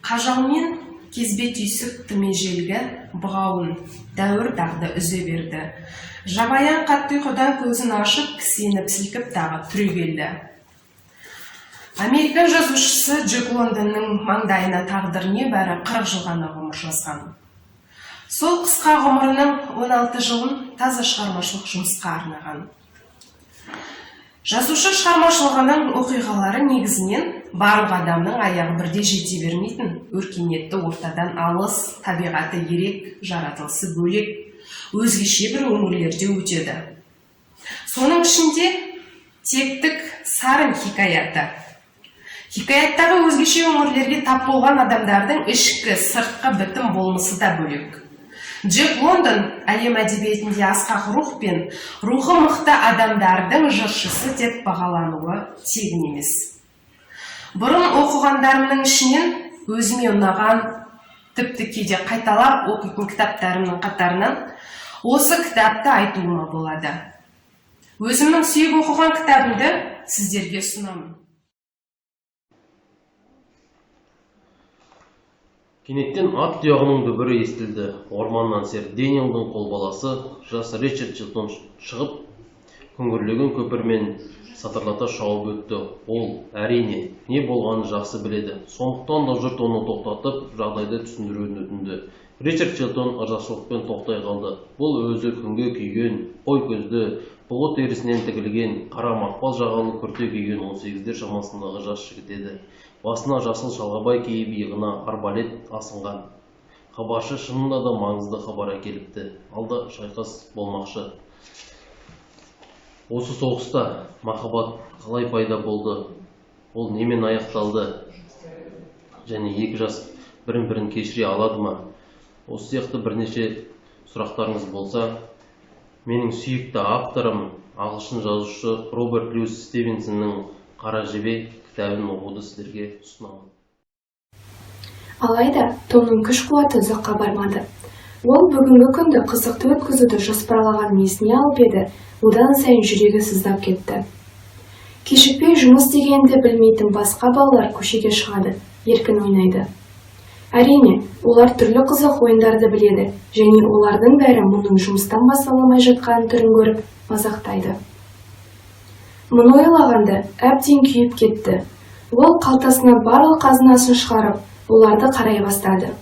Қажаумен кезбе түйсік түмежелгі бұғауын дәуір дағды үзе берді. Жабаян қатты ұйқыдан көзін ашып, кісеніп сілкіп тағы түрегелді. Америка жазушысы Джек Лондонның маңдайына тағдыр небәрі 40 жыл ғана ғұмыр жазған. Сол қысқа ғұмырының 16 жылын таза шығармашылық жұмысқа арнаған. Жазушы шығармашылығының оқиғалары негізінен барлық адамның аяғы бірде жете бермейтін, өркениетті ортадан алыс, табиғаты ерек, жаратылысы бөлек, өзгеше бір өңірлерде өтеді. Соның ішінде тектік сарын хикаяты. Хикаяттағы өзгеше өңірлерге тап болған адамдардың ішкі, сыртқы бітім болмысы да бөлек. Джек Лондон әлем әдебиетінде асқақ рух пен рухы мықты адамдардың жыршысы деп бағалануы тегін емес. Бұрын оқығандарымның ішінен өзіме ұнаған, тіпті кейде қайталап оқитын кітаптарымның қатарынан осы кітапты айтуыма болады. Өзімнің сүйіп оқыған кітабымды сіздерге ұсынамын. Кенеттен ат тұяғының дүбірі естілді. Орманнан сер Дэниелдің қолбаласы жас Ричард Чилтон шығып, күңгірлеген көпірмен сатырлата шауып өтті. Ол әрине не болғанын жақсы біледі. Сондықтан да жұрт оны тоқтатып, жағдайды түсіндіруін өтінді. Ричард Чилтон ырзашылықпен тоқтай қалды. Бұл өзі күнге күйген, қой көзді, бұғы терісінен тігілген, қара мақпал жағалы күрте киген 18-дер шамасындағы жас жігіт еді. Басына жасыл шалғабай киіп, иығына арбалет асынған. Хабаршы шынында да маңызды хабар әкеліпті. Алда шайқас болмақшы. Осы соғыста махаббат қалай пайда болды? Ол немен аяқталды? Және екі жас бірін-бірін кешіре алады ма? Осы сияқты бірнеше сұрақтарыңыз болса, менің сүйікті авторым, ағылшын жазушы Роберт Льюис Стивенсонның «Қара жебе» кітабын оқуды сіздерге ұсынамын. Алайда, Томның күш-қуаты ұзаққа бармады. Ол бүгінгі күнді қызықты өткізуді жоспарлаған есіне алып еді, одан сайын жүрегі сыздап кетті. Кешікпей жұмыс дегенді білмейтін басқа балалар көшеге шығады, еркін ойнайды. Әрине, олар түрлі қызық ойындарды біледі, және олардың бәрі мұның жұмыстан басталамай жатқан түрін көріп мазақтайды. Мұны ойлағанда әбден күйіп кетті. Ол қалтасынан барлық қазынасын шығарып, оларды қарай бастады.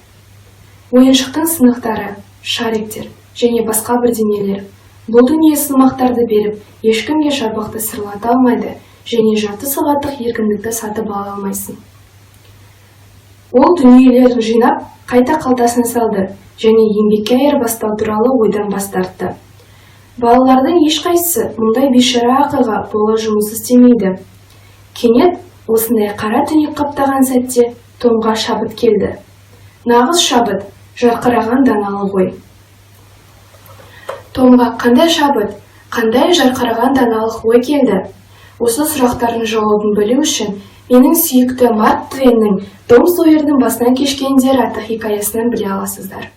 Ойыншықтың сынықтары, шариктер және басқа бірдеңелер. Бұл дүние сылмақтарды беріп, ешкімге жабықты сырлата алмайды және жарты сағаттық еркіндікті сатып ала алмайсың. Ол дүниелерін жинап, қайта қалтасына салды және еңбекке айырбастау туралы ойдан бас тартты. Балалардың ешқайсысы мұндай бейшара ақыға бола жұмыс істемейді. Кенет осындай қара түнек қаптаған сәтте Томға шабыт келді. Нағыз шабыт, жарқыраған даналы ғой. Томға қандай шабыт, қандай жарқыраған даналық ой келді? Осы сұрақтардың жауабын білу үшін менің сүйікті Марк Твеннің «Том Сойердің басынан кешкендер» атты хикаясынан біле аласыздар.